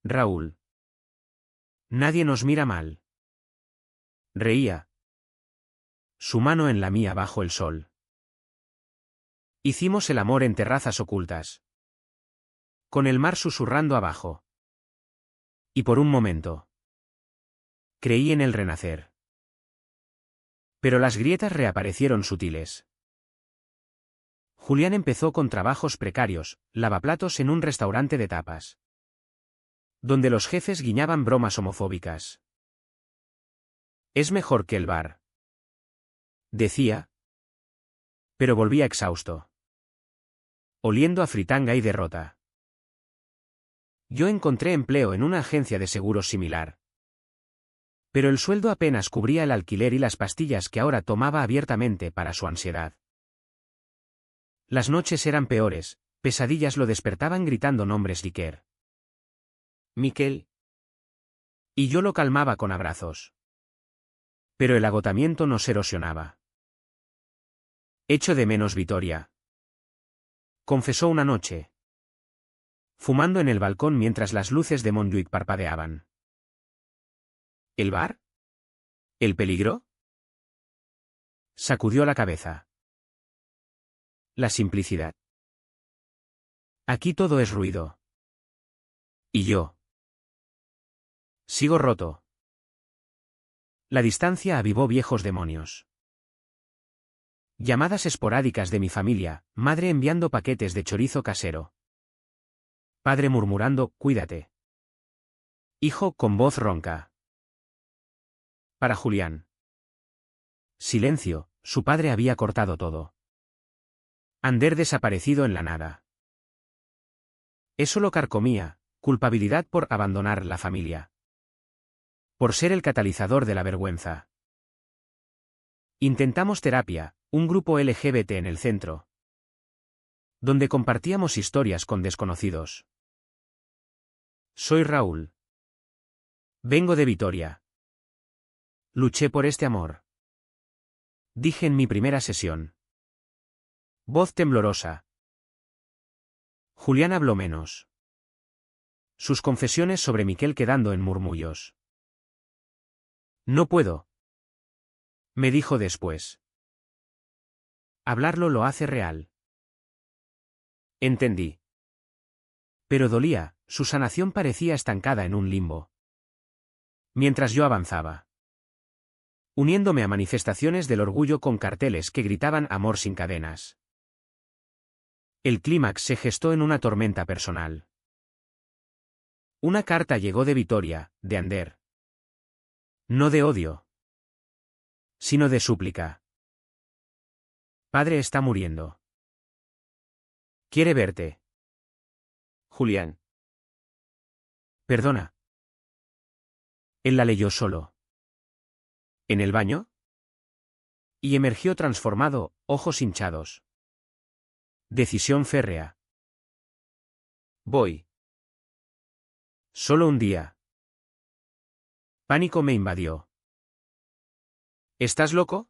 Raúl. Nadie nos mira mal. Reía. Su mano en la mía bajo el sol. Hicimos el amor en terrazas ocultas, con el mar susurrando abajo. Y por un momento, creí en el renacer. Pero las grietas reaparecieron sutiles. Julián empezó con trabajos precarios, lavaplatos en un restaurante de tapas, donde los jefes guiñaban bromas homofóbicas. Es mejor que el bar, decía, pero volvía exhausto, oliendo a fritanga y derrota. Yo encontré empleo en una agencia de seguros similar, pero el sueldo apenas cubría el alquiler y las pastillas que ahora tomaba abiertamente para su ansiedad. Las noches eran peores, pesadillas lo despertaban gritando nombres d'Iker. Miquel. Y yo lo calmaba con abrazos. Pero el agotamiento nos erosionaba. Echo de menos Vitoria, confesó una noche, fumando en el balcón mientras las luces de Montjuïc parpadeaban. ¿El bar? ¿El peligro? Sacudió la cabeza. La simplicidad. Aquí todo es ruido. Y yo sigo roto. La distancia avivó viejos demonios. Llamadas esporádicas de mi familia, madre enviando paquetes de chorizo casero. Padre murmurando, cuídate. Hijo con voz ronca. Para Julián. Silencio, su padre había cortado todo. Ander desaparecido en la nada. Eso lo carcomía, culpabilidad por abandonar la familia. Por ser el catalizador de la vergüenza. Intentamos terapia, un grupo LGBT en el centro, donde compartíamos historias con desconocidos. Soy Raúl. Vengo de Vitoria. Luché por este amor. Dije en mi primera sesión. Voz temblorosa. Julián habló menos. Sus confesiones sobre Miquel quedando en murmullos. No puedo, me dijo después. Hablarlo lo hace real. Entendí. Pero dolía, su sanación parecía estancada en un limbo. Mientras yo avanzaba, uniéndome a manifestaciones del orgullo con carteles que gritaban amor sin cadenas. El clímax se gestó en una tormenta personal. Una carta llegó de Vitoria, de Ander. No de odio, sino de súplica. Padre está muriendo. Quiere verte. Julián. Perdona. Él la leyó solo. ¿En el baño? Y emergió transformado, ojos hinchados. Decisión férrea. Voy. Solo un día. Pánico me invadió. ¿Estás loco?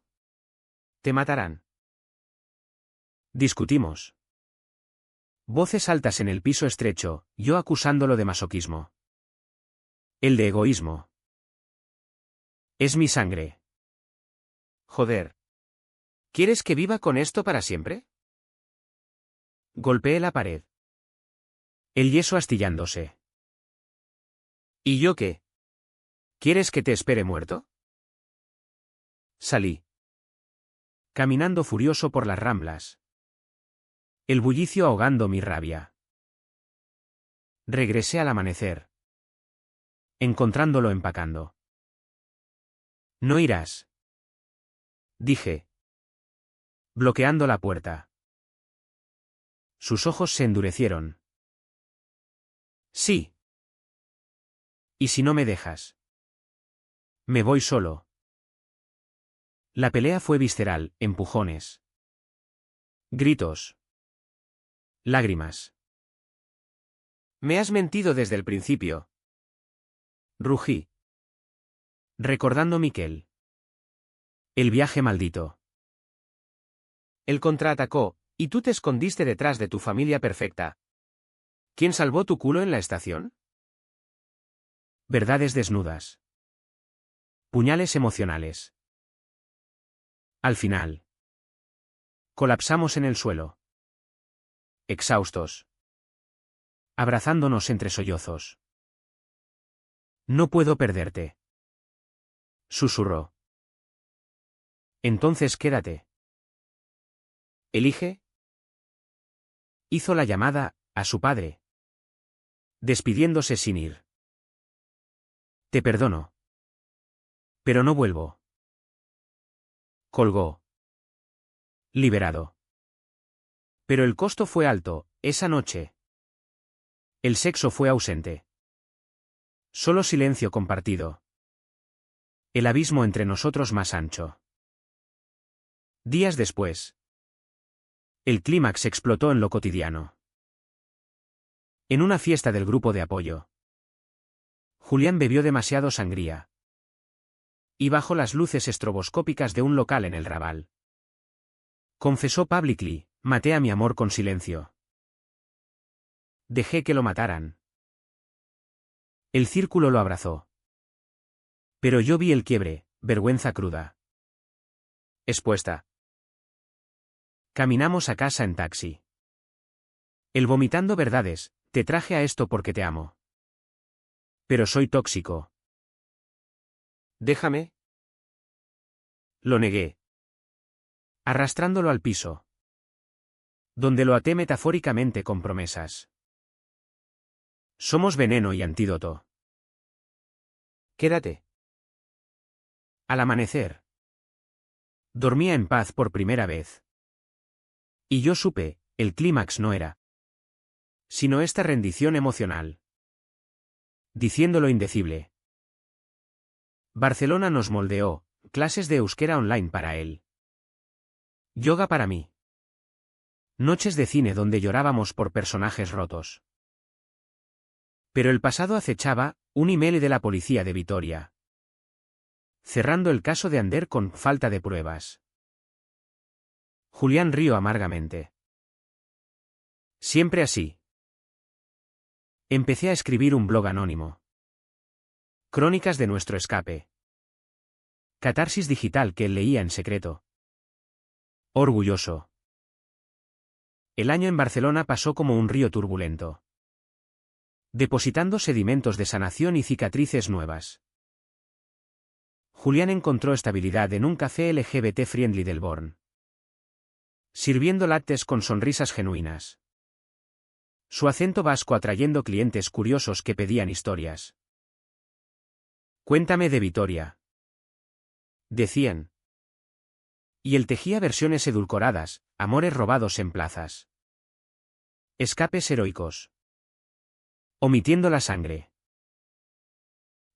Te matarán. Discutimos. Voces altas en el piso estrecho, yo acusándolo de masoquismo. El de egoísmo. Es mi sangre. Joder. ¿Quieres que viva con esto para siempre? Golpeé la pared. El yeso astillándose. ¿Y yo qué? ¿Quieres que te espere muerto? Salí. Caminando furioso por las ramblas. El bullicio ahogando mi rabia. Regresé al amanecer. Encontrándolo empacando. No irás. Dije. Bloqueando la puerta. Sus ojos se endurecieron. Sí. ¿Y si no me dejas? Me voy solo. La pelea fue visceral, empujones. Gritos. Lágrimas. Me has mentido desde el principio. Rugí. Recordando Miquel. El viaje maldito. Él contraatacó, y tú te escondiste detrás de tu familia perfecta. ¿Quién salvó tu culo en la estación? Verdades desnudas. Puñales emocionales. Al final. Colapsamos en el suelo. Exhaustos. Abrazándonos entre sollozos. No puedo perderte. Susurró. Entonces quédate. ¿Elige? Hizo la llamada a su padre. Despidiéndose sin ir. Te perdono. Pero no vuelvo. Colgó. Liberado. Pero el costo fue alto, esa noche. El sexo fue ausente. Solo silencio compartido. El abismo entre nosotros más ancho. Días después. El clímax explotó en lo cotidiano. En una fiesta del grupo de apoyo. Julián bebió demasiado sangría. Y bajo las luces estroboscópicas de un local en el Raval. Confesó publicly, maté a mi amor con silencio. Dejé que lo mataran. El círculo lo abrazó. Pero yo vi el quiebre, vergüenza cruda. Expuesta. Caminamos a casa en taxi. Él vomitando verdades, te traje a esto porque te amo. Pero soy tóxico. Déjame. Lo negué. Arrastrándolo al piso. Donde lo até metafóricamente con promesas. Somos veneno y antídoto. Quédate. Al amanecer. Dormía en paz por primera vez. Y yo supe, el clímax no era. Sino esta rendición emocional. Diciendo lo indecible. Barcelona nos moldeó, clases de euskera online para él. Yoga para mí. Noches de cine donde llorábamos por personajes rotos. Pero el pasado acechaba, un email de la policía de Vitoria. Cerrando el caso de Ander con falta de pruebas. Julián rió amargamente. Siempre así. Empecé a escribir un blog anónimo. Crónicas de nuestro escape. Catarsis digital que él leía en secreto. Orgulloso. El año en Barcelona pasó como un río turbulento. Depositando sedimentos de sanación y cicatrices nuevas. Julián encontró estabilidad en un café LGBT friendly del Born. Sirviendo lattes con sonrisas genuinas. Su acento vasco atrayendo clientes curiosos que pedían historias. Cuéntame de Vitoria. Decían. Y él tejía versiones edulcoradas, amores robados en plazas. Escapes heroicos. Omitiendo la sangre.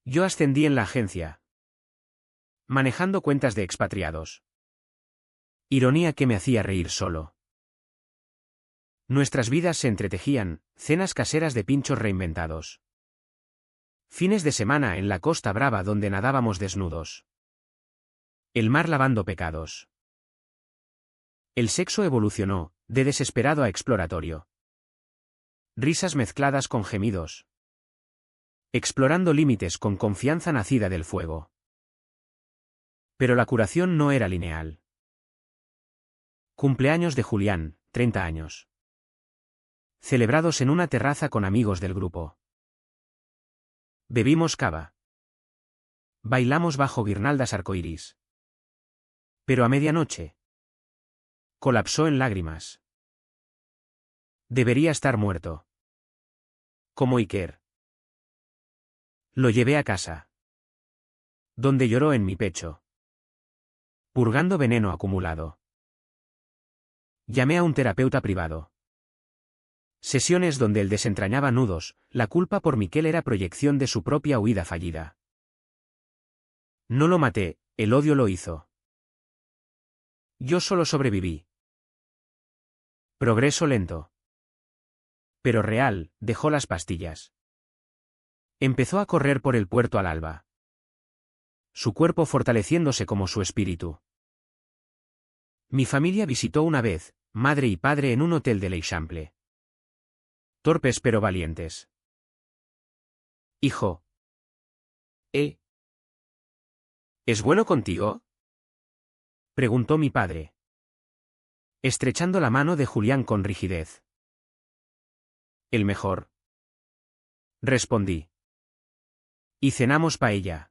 Yo ascendí en la agencia. Manejando cuentas de expatriados. Ironía que me hacía reír solo. Nuestras vidas se entretejían, cenas caseras de pinchos reinventados. Fines de semana en la Costa Brava donde nadábamos desnudos. El mar lavando pecados. El sexo evolucionó, de desesperado a exploratorio. Risas mezcladas con gemidos. Explorando límites con confianza nacida del fuego. Pero la curación no era lineal. Cumpleaños de Julián, 30 años. Celebrados en una terraza con amigos del grupo. Bebimos cava. Bailamos bajo guirnaldas arcoíris. Pero a medianoche. Colapsó en lágrimas. Debería estar muerto. Como Iker. Lo llevé a casa. Donde lloró en mi pecho. Purgando veneno acumulado. Llamé a un terapeuta privado. Sesiones donde él desentrañaba nudos, la culpa por Miquel era proyección de su propia huida fallida. No lo maté, el odio lo hizo. Yo solo sobreviví. Progreso lento. Pero real, dejó las pastillas. Empezó a correr por el puerto al alba. Su cuerpo fortaleciéndose como su espíritu. Mi familia visitó una vez, madre y padre en un hotel de l'Eixample. Torpes pero valientes. Hijo. ¿Es bueno contigo? Preguntó mi padre. Estrechando la mano de Julián con rigidez. El mejor. Respondí. Y cenamos paella.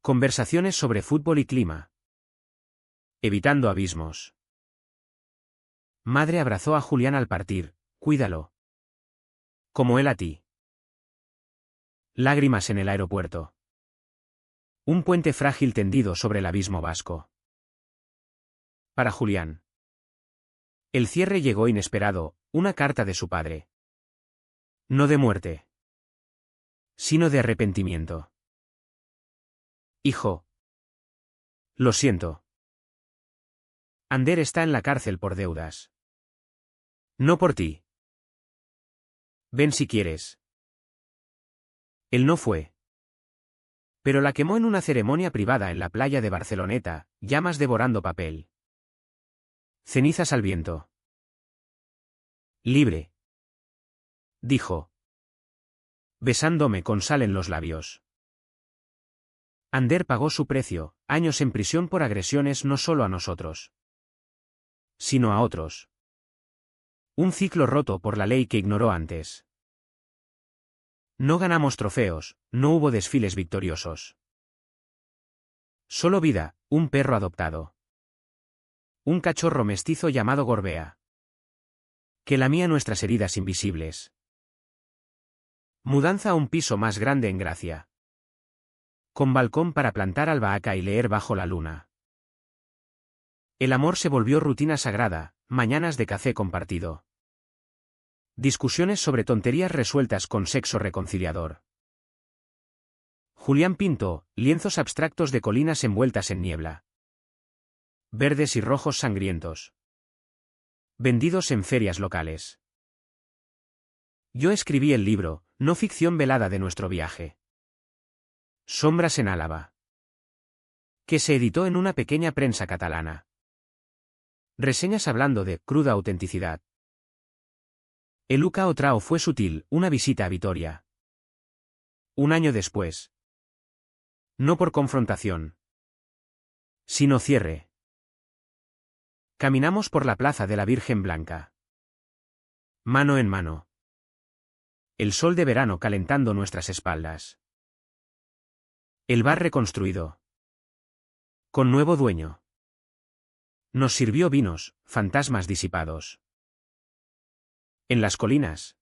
Conversaciones sobre fútbol y clima. Evitando abismos. Madre abrazó a Julián al partir, cuídalo. Como él a ti. Lágrimas en el aeropuerto. Un puente frágil tendido sobre el abismo vasco. Para Julián. El cierre llegó inesperado, una carta de su padre. No de muerte. Sino de arrepentimiento. Hijo. Lo siento. Ander está en la cárcel por deudas. No por ti. Ven si quieres. Él no fue. Pero la quemó en una ceremonia privada en la playa de Barceloneta, llamas devorando papel. Cenizas al viento. Libre. Dijo. Besándome con sal en los labios. Ander pagó su precio, años en prisión por agresiones no solo a nosotros, sino a otros. Un ciclo roto por la ley que ignoró antes. No ganamos trofeos, no hubo desfiles victoriosos. Solo vida, un perro adoptado. Un cachorro mestizo llamado Gorbea. Que lamía nuestras heridas invisibles. Mudanza a un piso más grande en Gracia. Con balcón para plantar albahaca y leer bajo la luna. El amor se volvió rutina sagrada, mañanas de café compartido. Discusiones sobre tonterías resueltas con sexo reconciliador. Julián pintó, lienzos abstractos de colinas envueltas en niebla. Verdes y rojos sangrientos. Vendidos en ferias locales. Yo escribí el libro, no ficción velada de nuestro viaje. Sombras en Álava. Que se editó en una pequeña prensa catalana. Reseñas hablando de cruda autenticidad. El Luca Otrao fue sutil, una visita a Vitoria. Un año después. No por confrontación. Sino cierre. Caminamos por la plaza de la Virgen Blanca. Mano en mano. El sol de verano calentando nuestras espaldas. El bar reconstruido. Con nuevo dueño. Nos sirvió vinos, fantasmas disipados. En las colinas.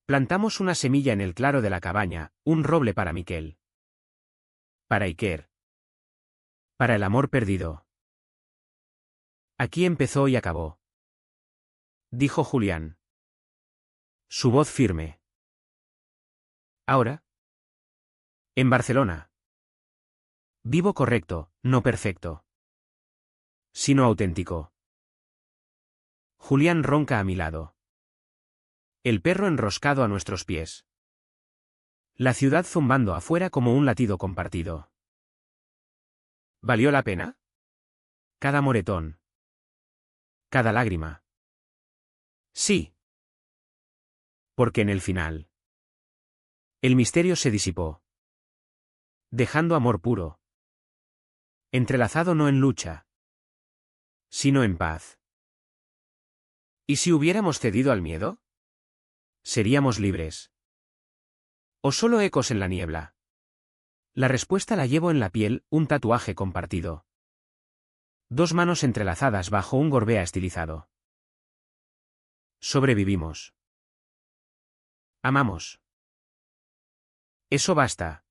Plantamos una semilla en el claro de la cabaña, un roble para Miquel. Para Iker. Para el amor perdido. Aquí empezó y acabó. Dijo Julián. Su voz firme. Ahora. En Barcelona. Vivo correcto, no perfecto. Sino auténtico. Julián ronca a mi lado. El perro enroscado a nuestros pies. La ciudad zumbando afuera como un latido compartido. ¿Valió la pena? Cada moretón. Cada lágrima. Sí. Porque en el final. El misterio se disipó. Dejando amor puro. Entrelazado no en lucha, sino en paz. ¿Y si hubiéramos cedido al miedo? ¿Seríamos libres? ¿O solo ecos en la niebla? La respuesta la llevo en la piel, un tatuaje compartido. Dos manos entrelazadas bajo un Gorbea estilizado. Sobrevivimos. Amamos. Eso basta.